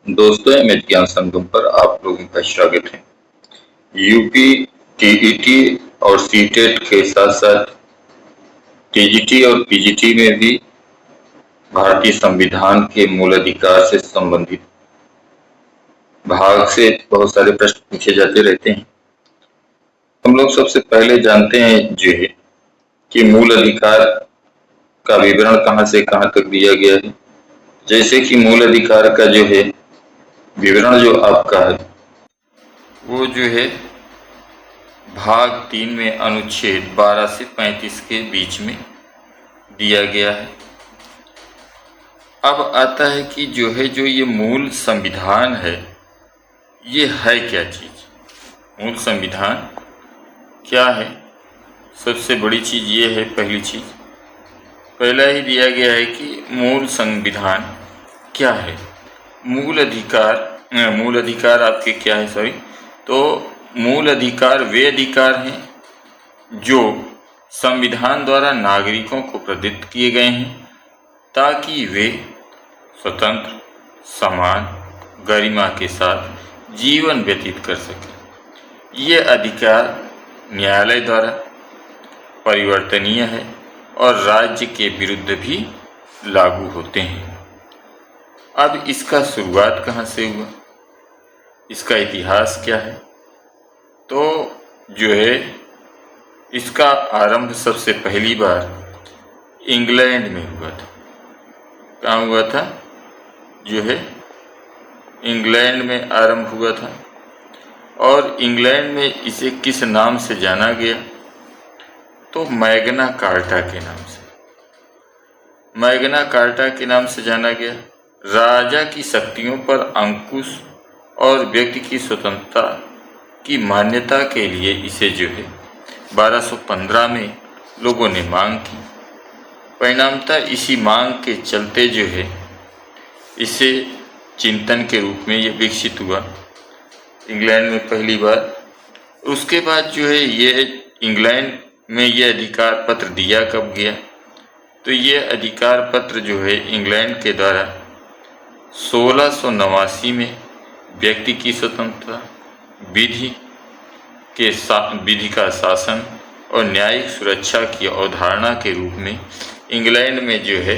दोस्तों, एमएच ज्ञान संगम पर आप लोगों का स्वागत है। यूपी, टीईटी और सीटेट के साथ साथ टीजीटी और पीजीटी में भी भारतीय संविधान के मूल अधिकार से संबंधित भाग से बहुत सारे प्रश्न पूछे जाते रहते हैं। हम लोग सबसे पहले जानते हैं जो है कि मूल अधिकार का विवरण कहाँ से कहाँ तक दिया गया है। जैसे कि मूल अधिकार का जो है विवरण जो आपका है वो जो है भाग 3 में अनुच्छेद 12 से 35 के बीच में दिया गया है। अब आता है कि जो ये मूल संविधान है, ये है क्या चीज? मूल संविधान क्या है? सबसे बड़ी चीज ये है, पहली चीज पहला ही दिया गया है कि मूल संविधान क्या है। मूल अधिकार आपके क्या है? तो मूल अधिकार वे अधिकार हैं जो संविधान द्वारा नागरिकों को प्रदत्त किए गए हैं ताकि वे स्वतंत्र, समान, गरिमा के साथ जीवन व्यतीत कर सकें। ये अधिकार न्यायालय द्वारा परिवर्तनीय है और राज्य के विरुद्ध भी लागू होते हैं। अब इसका शुरुआत कहाँ से हुआ? इसका इतिहास क्या है? तो जो है इसका आरंभ सबसे पहली बार इंग्लैंड में हुआ था। कहाँ हुआ था? जो है इंग्लैंड में आरंभ हुआ था। और इंग्लैंड में इसे किस नाम से जाना गया? तो मैग्ना कार्टा के नाम से। मैग्ना कार्टा के नाम से जाना गया। राजा की शक्तियों पर अंकुश और व्यक्ति की स्वतंत्रता की मान्यता के लिए इसे जो है 1215 में लोगों ने मांग की। परिणामतः इसी मांग के चलते जो है इसे चिंतन के रूप में ये विकसित हुआ इंग्लैंड में पहली बार। उसके बाद जो है ये इंग्लैंड में ये अधिकार पत्र दिया कब गया? तो ये अधिकार पत्र जो है इंग्लैंड के द्वारा 1689 में व्यक्ति की स्वतंत्रता, विधि का शासन और न्यायिक सुरक्षा की अवधारणा के रूप में इंग्लैंड में जो है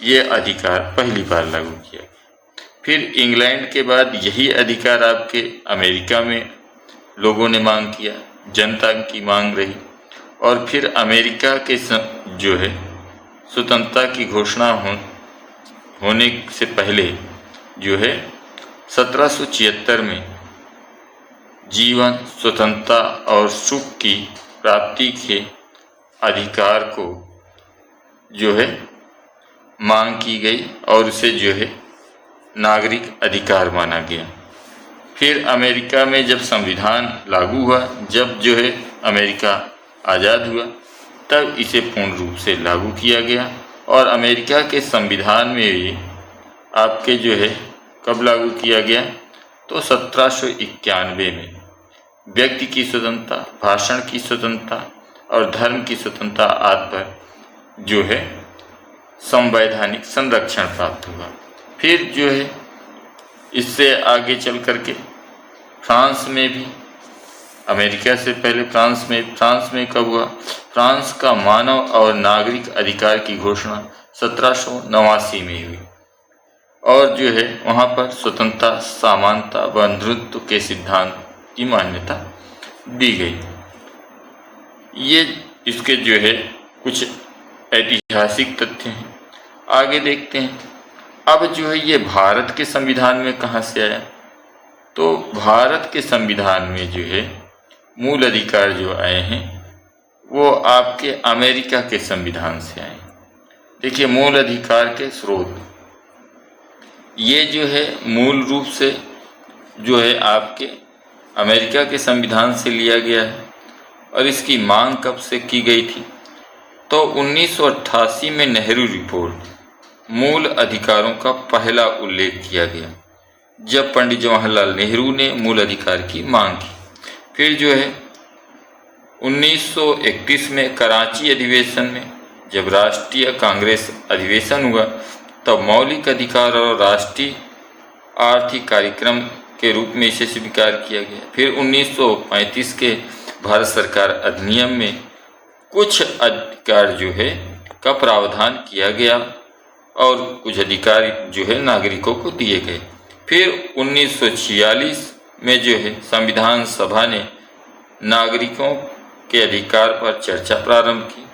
ये अधिकार पहली बार लागू किया गया। फिर इंग्लैंड के बाद यही अधिकार आपके अमेरिका में लोगों ने मांग किया, जनता की मांग रही। और फिर अमेरिका के जो है स्वतंत्रता की घोषणा होने से पहले जो है 1776 में जीवन, स्वतंत्रता और सुख की प्राप्ति के अधिकार को जो है मांग की गई और उसे जो है नागरिक अधिकार माना गया। फिर अमेरिका में जब संविधान लागू हुआ, जब जो है अमेरिका आज़ाद हुआ, तब इसे पूर्ण रूप से लागू किया गया। और अमेरिका के संविधान में भी आपके जो है कब लागू किया गया? तो 1791 में व्यक्ति की स्वतंत्रता, भाषण की स्वतंत्रता और धर्म की स्वतंत्रता आदि पर जो है संवैधानिक संरक्षण प्राप्त हुआ। फिर जो है इससे आगे चल करके फ्रांस में भी, अमेरिका से पहले फ्रांस में कब हुआ? फ्रांस का मानव और नागरिक अधिकार की घोषणा 1789 में हुई और जो है वहाँ पर स्वतंत्रता, समानता व बंधुत्व के सिद्धांत की मान्यता दी गई। ये इसके जो है कुछ ऐतिहासिक तथ्य हैं। आगे देखते हैं। अब जो है ये भारत के संविधान में कहाँ से आया? तो भारत के संविधान में जो है मूल अधिकार जो आए हैं वो आपके अमेरिका के संविधान से आए। देखिए, मूल अधिकार के स्रोत ये जो है मूल रूप से जो है आपके अमेरिका के संविधान से लिया गया है। और इसकी मांग कब से की गई थी? तो 1988 में नेहरू रिपोर्ट मूल अधिकारों का पहला उल्लेख किया गया, जब पंडित जवाहरलाल नेहरू ने मूल अधिकार की मांग की। फिर जो है 1931 में कराची अधिवेशन में जब राष्ट्रीय कांग्रेस अधिवेशन हुआ, तब मौलिक अधिकार और राष्ट्रीय आर्थिक कार्यक्रम के रूप में इसे स्वीकार किया गया। फिर 1935 के भारत सरकार अधिनियम में कुछ अधिकार जो है का प्रावधान किया गया और कुछ अधिकार जो है नागरिकों को दिए गए। फिर 1946 में जो है संविधान सभा ने नागरिकों के अधिकार पर चर्चा प्रारंभ की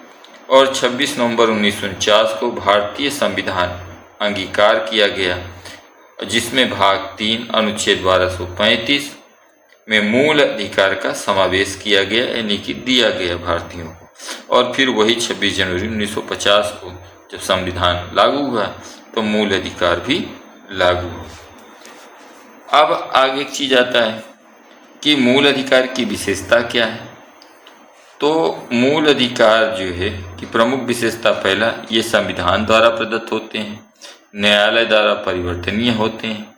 और 26 नवंबर 1949 को भारतीय संविधान अंगीकार किया गया, जिसमें भाग 3 अनुच्छेद 1235 में मूल अधिकार का समावेश किया गया, यानी कि दिया गया भारतीयों को। और फिर वही 26 जनवरी 1950 को जब संविधान लागू हुआ तो मूल अधिकार भी लागू हुआ। अब आगे एक चीज आता है कि मूल अधिकार की विशेषता क्या है। तो मूल अधिकार जो है कि प्रमुख विशेषता, पहला, ये संविधान द्वारा प्रदत्त होते हैं, न्यायालय द्वारा परिवर्तनीय होते हैं,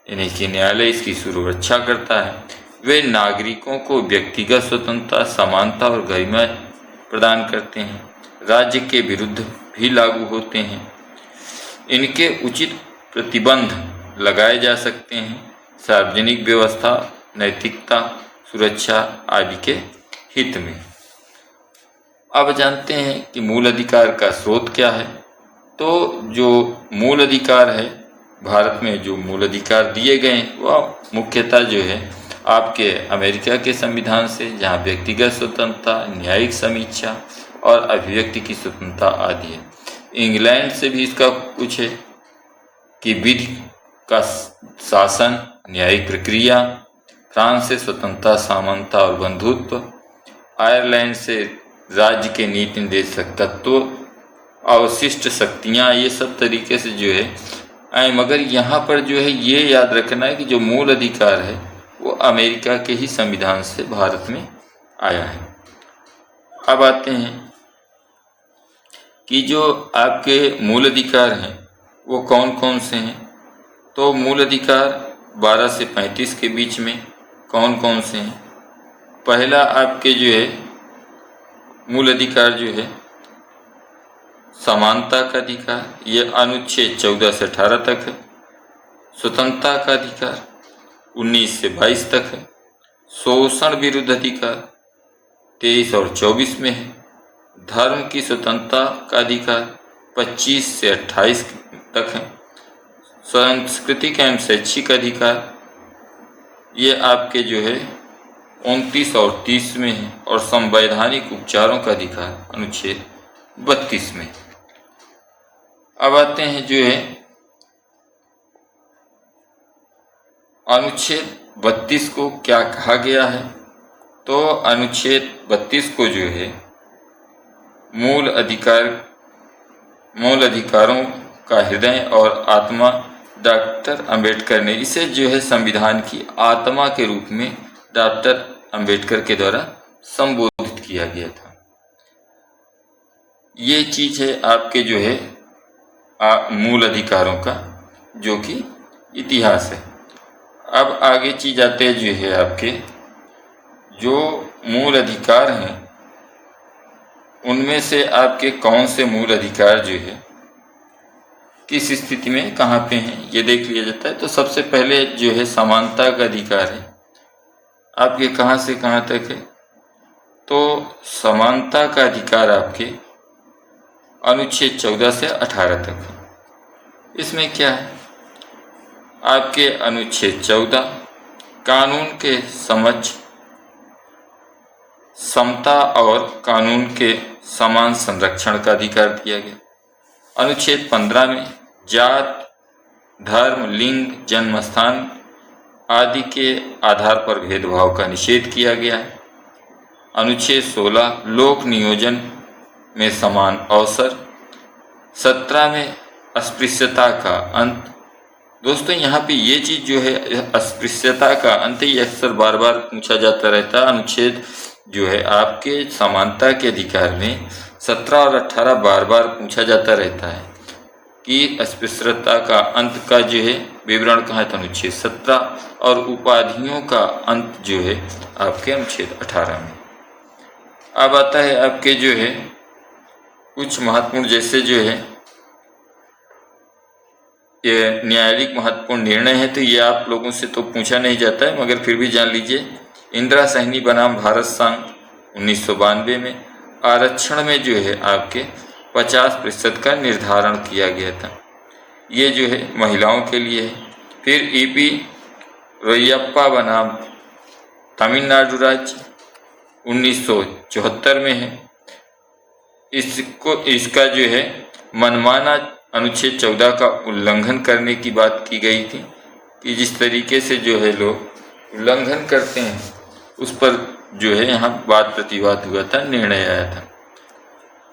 यानी कि न्यायालय इसकी सुरक्षा करता है। वे नागरिकों को व्यक्तिगत स्वतंत्रता, समानता और गरिमा प्रदान करते हैं, राज्य के विरुद्ध भी लागू होते हैं, इनके उचित प्रतिबंध लगाए जा सकते हैं, सार्वजनिक व्यवस्था, नैतिकता, सुरक्षा आदि के हित में। अब जानते हैं कि मूल अधिकार का स्रोत क्या है। तो जो मूल अधिकार है, भारत में जो मूल अधिकार दिए गए वह मुख्यतः जो है आपके अमेरिका के संविधान से, जहाँ व्यक्तिगत स्वतंत्रता, न्यायिक समीक्षा और अभिव्यक्ति की स्वतंत्रता आदि है। इंग्लैंड से भी इसका कुछ है कि विधि का शासन, न्यायिक प्रक्रिया। फ्रांस से स्वतंत्रता, समानता और बंधुत्व। आयरलैंड से राज्य के नीति निर्देशक तत्व, अवशिष्ट शक्तियाँ, ये सब तरीके से जो है। मगर यहाँ पर जो है ये याद रखना है कि जो मूल अधिकार है वो अमेरिका के ही संविधान से भारत में आया है। अब आते हैं कि जो आपके मूल अधिकार हैं वो कौन कौन से हैं। तो मूल अधिकार 12 से 35 के बीच में कौन कौन से हैं। पहला आपके जो है मूल अधिकार जो है समानता का अधिकार, ये अनुच्छेद 14 से 18 तक है। स्वतंत्रता का अधिकार 19 से 22 तक है। शोषण विरुद्ध अधिकार 23 और 24 में है। धर्म की स्वतंत्रता का अधिकार 25 से 28 तक है। सांस्कृतिक एवं शैक्षिक अधिकार ये आपके जो है 29 और 30 में है। और संवैधानिक उपचारों का अधिकार अनुच्छेद 32 में। अब आते हैं जो है अनुच्छेद 32 को क्या कहा गया है। तो अनुच्छेद 32 को जो है मूल अधिकारों का हृदय और आत्मा, डॉक्टर अंबेडकर ने इसे जो है संविधान की आत्मा के रूप में डॉक्टर अंबेडकर के द्वारा संबोधित किया गया था। ये चीज है आपके जो है मूल अधिकारों का, जो कि इतिहास है। अब आगे चीज आते हैं जो है आपके जो मूल अधिकार हैं उनमें से आपके कौन से मूल अधिकार जो है किस स्थिति में कहाँ पे हैं ये देख लिया जाता है। तो सबसे पहले जो है समानता का अधिकार है आपके कहाँ से कहाँ तक है। तो समानता का अधिकार आपके अनुच्छेद 14 से 18 तक है। इसमें क्या है आपके अनुच्छेद 14 कानून के समक्ष समता और कानून के समान संरक्षण का अधिकार दिया गया। अनुच्छेद 15 में जात, धर्म, लिंग, जन्म स्थान आदि के आधार पर भेदभाव का निषेध किया गया है। अनुच्छेद 16 लोक नियोजन में समान अवसर। 17 में अस्पृश्यता का अंत। दोस्तों यहाँ पे ये चीज जो है अस्पृश्यता का अंत ही अक्सर बार बार पूछा जाता रहता है। अनुच्छेद जो है आपके समानता के अधिकार में 17 और 18 बार बार पूछा जाता रहता है कि अस्पृश्यता का अंत का जो है विवरण कहाँ है। तो अनुच्छेद 17 और उपाधियों का अंत जो है आपके अनुच्छेद 18 में। अब आता है आपके जो है कुछ महत्वपूर्ण, जैसे जो है ये न्यायालयिक महत्वपूर्ण निर्णय है, तो ये आप लोगों से तो पूछा नहीं जाता है, मगर फिर भी जान लीजिए। इंदिरा साहनी बनाम भारत संघ 1992 में आरक्षण में जो है आपके 50% का निर्धारण किया गया था। ये जो है महिलाओं के लिए है। फिर ईपी रोयप्पा बनाम तमिलनाडु राज्य 1974 में है। इसका जो है मनमाना अनुच्छेद 14 का उल्लंघन करने की बात की गई थी कि जिस तरीके से जो है लोग उल्लंघन करते हैं उस पर जो है यहाँ वाद प्रतिवाद हुआ था, निर्णय आया था।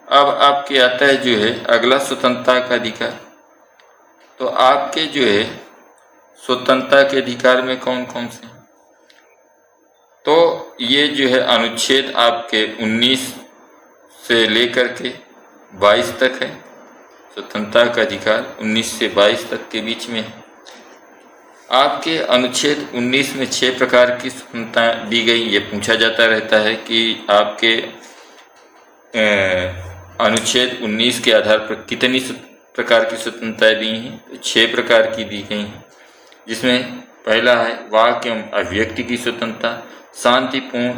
अब आपके आता है जो है अगला स्वतंत्रता का अधिकार। तो आपके जो है स्वतंत्रता के अधिकार में कौन कौन से हैं? तो ये जो है अनुच्छेद आपके 19 से लेकर के 22 तक है। स्वतंत्रता का अधिकार 19 से 22 तक के बीच में है। आपके अनुच्छेद 19 में 6 प्रकार की स्वतंत्रता दी गई। ये पूछा जाता रहता है कि आपके अनुच्छेद 19 के आधार पर कितनी प्रकार की स्वतंत्रताएं दी हैं? तो 6 प्रकार की दी गई हैं, जिसमें पहला है वाक एवं अभिव्यक्ति की स्वतंत्रता, शांतिपूर्ण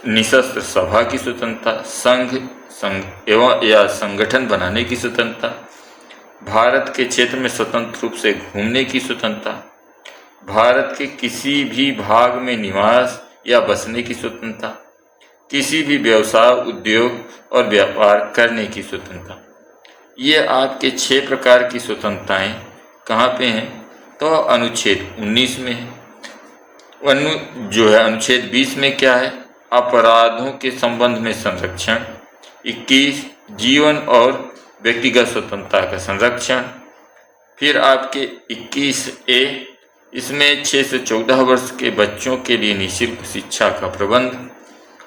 निशस्त्र सभा की स्वतंत्रता, संघ एवं या संगठन बनाने की स्वतंत्रता, भारत के क्षेत्र में स्वतंत्र रूप से घूमने की स्वतंत्रता, भारत के किसी भी भाग में निवास या बसने की स्वतंत्रता, किसी भी व्यवसाय, उद्योग और व्यापार करने की स्वतंत्रता। ये आपके 6 प्रकार की स्वतंत्रताएं कहाँ पे हैं? तो अनुच्छेद 19 में है। जो है अनुच्छेद 20 में क्या है? अपराधों के संबंध में संरक्षण। 21 जीवन और व्यक्तिगत स्वतंत्रता का संरक्षण। फिर आपके 21A इसमें 6 से 14 वर्ष के बच्चों के लिए निःशुल्क शिक्षा का प्रबंध।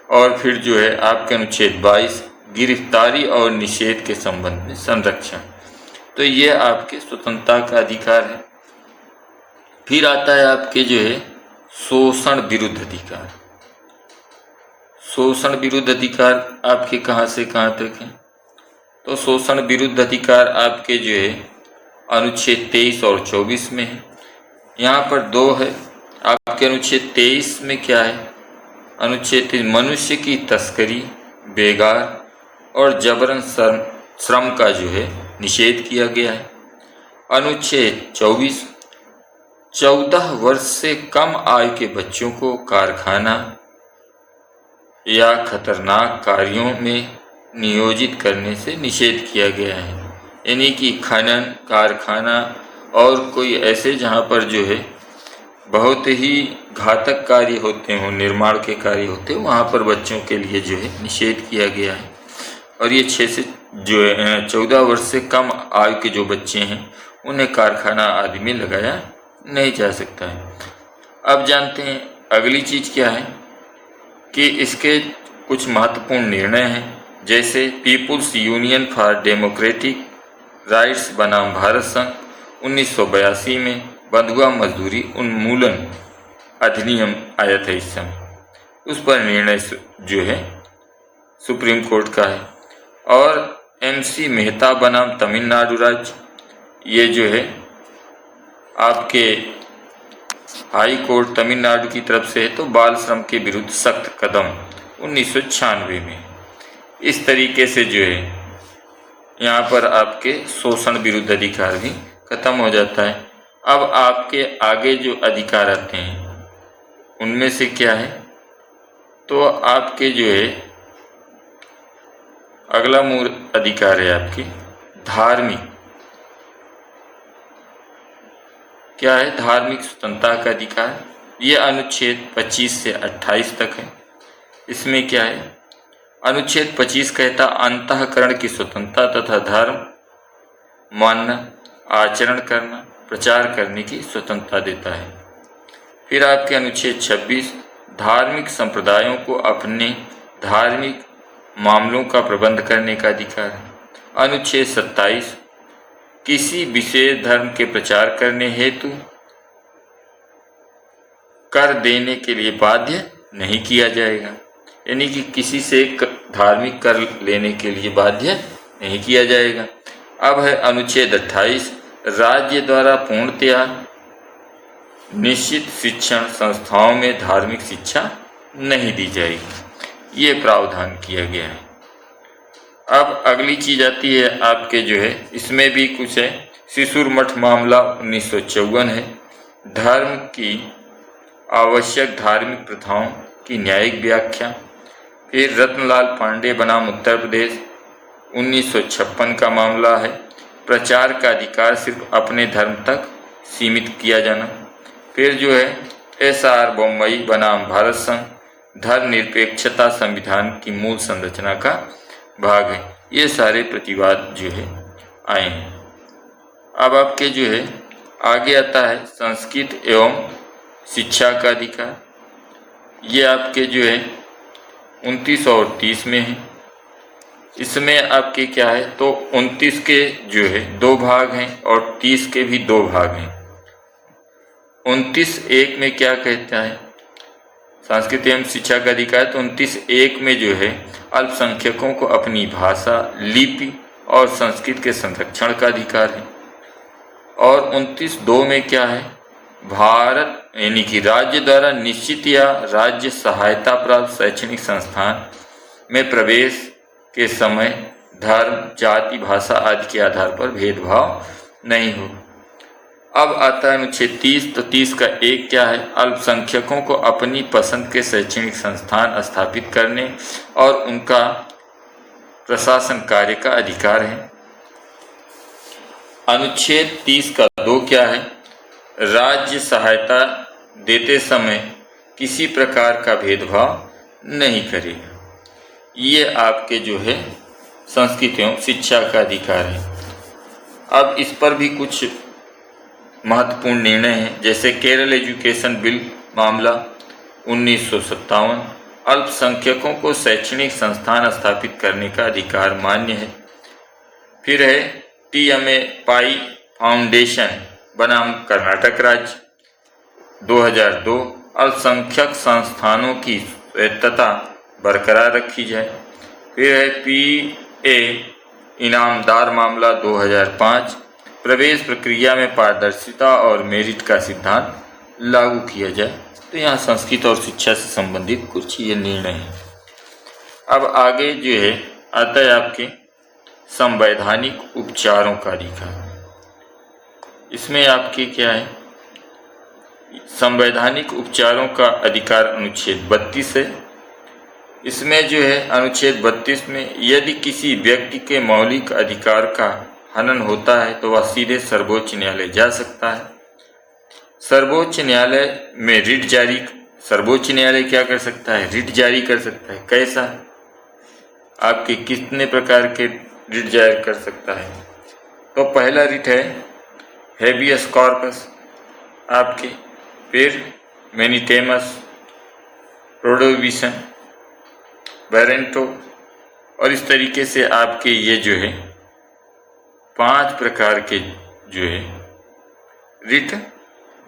और फिर जो है आपके अनुच्छेद 22 गिरफ्तारी और निषेध के संबंध में संरक्षण। तो ये आपके स्वतंत्रता का अधिकार है। फिर आता है आपके जो है शोषण विरुद्ध अधिकार। शोषण विरुद्ध अधिकार आपके कहाँ से कहाँ तक है? तो शोषण विरुद्ध अधिकार आपके जो है अनुच्छेद 23 और 24 में है। यहाँ पर 2 है। आपके अनुच्छेद 23 में क्या है? अनुच्छेद 23 मनुष्य की तस्करी, बेगार और जबरन श्रम का जो है निषेध किया गया है। अनुच्छेद 24 14 वर्ष से कम आयु के बच्चों को कारखाना या खतरनाक कार्यों में नियोजित करने से निषेध किया गया है। यानी कि खनन, कारखाना और कोई ऐसे जहाँ पर जो है बहुत ही घातक कार्य होते हों, निर्माण के कार्य होते हैं, वहाँ पर बच्चों के लिए जो है निषेध किया गया है। और ये 6 से जो है 14 वर्ष से कम आयु के जो बच्चे हैं उन्हें कारखाना आदि में लगाया नहीं जा सकता है। अब जानते हैं अगली चीज़ क्या है कि इसके कुछ महत्वपूर्ण निर्णय हैं, जैसे people's union for democratic rights बनाम भारत संघ 1982 में बंधुआ मजदूरी उन्मूलन अधिनियम आया था। इस समय उस पर निर्णय जो है सुप्रीम कोर्ट का है। और MC मेहता बनाम तमिलनाडु राज्य, ये जो है आपके हाई कोर्ट तमिलनाडु की तरफ से है। तो बाल श्रम के विरुद्ध सख्त कदम 1996 में। इस तरीके से जो है यहाँ पर आपके शोषण विरुद्ध अधिकार भी खत्म हो जाता है। अब आपके आगे जो अधिकार आते हैं उनमें से क्या है? तो आपके जो है अगला मूल अधिकार है आपकी धार्मिक। क्या है? धार्मिक स्वतंत्रता का अधिकार। ये अनुच्छेद 25 से 28 तक है। इसमें क्या है? अनुच्छेद 25 कहता अंतःकरण की स्वतंत्रता तथा धर्म मानना, आचरण करना, प्रचार करने की स्वतंत्रता देता है। फिर आपके अनुच्छेद 26 धार्मिक संप्रदायों को अपने धार्मिक मामलों का प्रबंध करने का अधिकार है। अनुच्छेद 27 किसी विशेष धर्म के प्रचार करने हेतु कर देने के लिए बाध्य नहीं किया जाएगा। यानी कि किसी से धार्मिक कर लेने के लिए बाध्य नहीं किया जाएगा। अब है अनुच्छेद 28 राज्य द्वारा पूर्णतया निश्चित शिक्षण संस्थाओं में धार्मिक शिक्षा नहीं दी जाएगी, ये प्रावधान किया गया है। अब अगली चीज आती है आपके जो है, इसमें भी कुछ है। सिसुर मठ मामला 1954 है। धर्म की आवश्यक धार्मिक प्रथाओं की न्यायिक व्याख्या। फिर रत्नलाल पांडे बनाम उत्तर प्रदेश 1956 का मामला है। प्रचार का अधिकार सिर्फ अपने धर्म तक सीमित किया जाना। फिर जो है SR बम्बई बनाम भारत संघ, धर्मनिरपेक्षता संविधान की मूल संरचना का भाग है। ये सारे प्रतिवाद जो है आए हैं। अब आपके जो है आगे आता है संस्कृत एवं शिक्षा का अधिकार। ये आपके जो है 29 और 30 में है। इसमें आपके क्या है, तो 29 के जो है 2 भाग हैं और 30 के भी 2 भाग हैं। 29(1) में क्या कहता है, संस्कृत एवं शिक्षा का अधिकार, तो 29(1) में जो है अल्पसंख्यकों को अपनी भाषा, लिपि और संस्कृत के संरक्षण का अधिकार है। और 29(2) में क्या है, भारत यानी कि राज्य द्वारा निश्चित या राज्य सहायता प्राप्त शैक्षणिक संस्थान में प्रवेश के समय धर्म, जाति, भाषा आदि के आधार पर भेदभाव नहीं हो। अब आता है अनुच्छेद 30। तो 30 का 1 क्या है, अल्पसंख्यकों को अपनी पसंद के शैक्षणिक संस्थान स्थापित करने और उनका प्रशासन कार्य का अधिकार है। अनुच्छेद 30 का 2 क्या है, राज्य सहायता देते समय किसी प्रकार का भेदभाव नहीं करेगा। ये आपके जो है संस्कृत एवं शिक्षा का अधिकार है। अब इस पर भी कुछ महत्वपूर्ण निर्णय हैं, जैसे केरल एजुकेशन बिल मामला 1957, अल्पसंख्यकों को शैक्षणिक संस्थान स्थापित करने का अधिकार मान्य है। फिर है TMA पाई फाउंडेशन बनाम कर्नाटक राज्य 2002, अल्पसंख्यक संस्थानों की स्वायत्तता बरकरार रखी जाए। फिर है PA इनामदार मामला 2005, प्रवेश प्रक्रिया में पारदर्शिता और मेरिट का सिद्धांत लागू किया जाए। तो यहाँ संस्कृत और शिक्षा से संबंधित कुछ ये निर्णय हैं। अब आगे जो है आता है आपके संवैधानिक उपचारों का अधिकार। इसमें आपके क्या है, संवैधानिक उपचारों का अधिकार अनुच्छेद 32 है। इसमें जो है अनुच्छेद 32 में यदि किसी व्यक्ति के मौलिक अधिकार का हनन होता है तो वह सीधे सर्वोच्च न्यायालय जा सकता है। सर्वोच्च न्यायालय में रिट जारी, सर्वोच्च न्यायालय क्या कर सकता है, रिट जारी कर सकता है। कैसा, आपके कितने प्रकार के रिट जारी कर सकता है, तो पहला रिट है हेबियस कॉर्पस आपके, फिर मैनिटेमस, प्रोडोविशन, वेरेंटो, और इस तरीके से आपके ये जो है 5 प्रकार के जो है रिट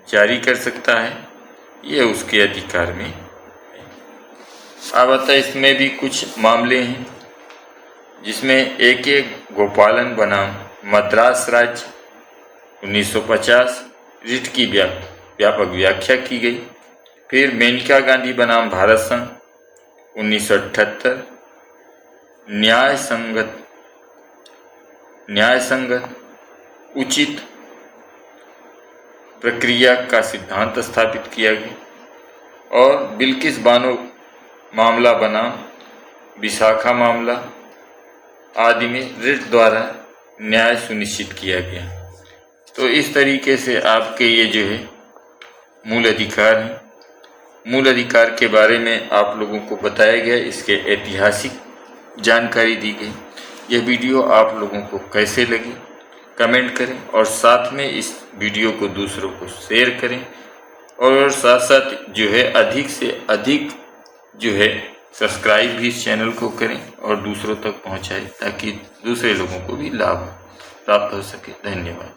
जारी कर सकता है। ये उसके अधिकार में है। अब आता है इसमें भी कुछ मामले हैं, जिसमें AK गोपालन बनाम मद्रास राज्य 1950 रिट की व्यापक व्याख्या की गई। फिर मेनका गांधी बनाम भारत संघ 1978 न्याय संगत उचित प्रक्रिया का सिद्धांत स्थापित किया गया। और बिल्किस बानो मामला बनाम विशाखा मामला आदि में रिट द्वारा न्याय सुनिश्चित किया गया। तो इस तरीके से आपके ये जो है मूल अधिकार हैं। मूल अधिकार के बारे में आप लोगों को बताया गया, इसके ऐतिहासिक जानकारी दी गई। यह वीडियो आप लोगों को कैसे लगी कमेंट करें, और साथ में इस वीडियो को दूसरों को शेयर करें, और साथ साथ जो है अधिक से अधिक जो है सब्सक्राइब भी इस चैनल को करें और दूसरों तक पहुंचाएं, ताकि दूसरे लोगों को भी लाभ प्राप्त हो सके। धन्यवाद।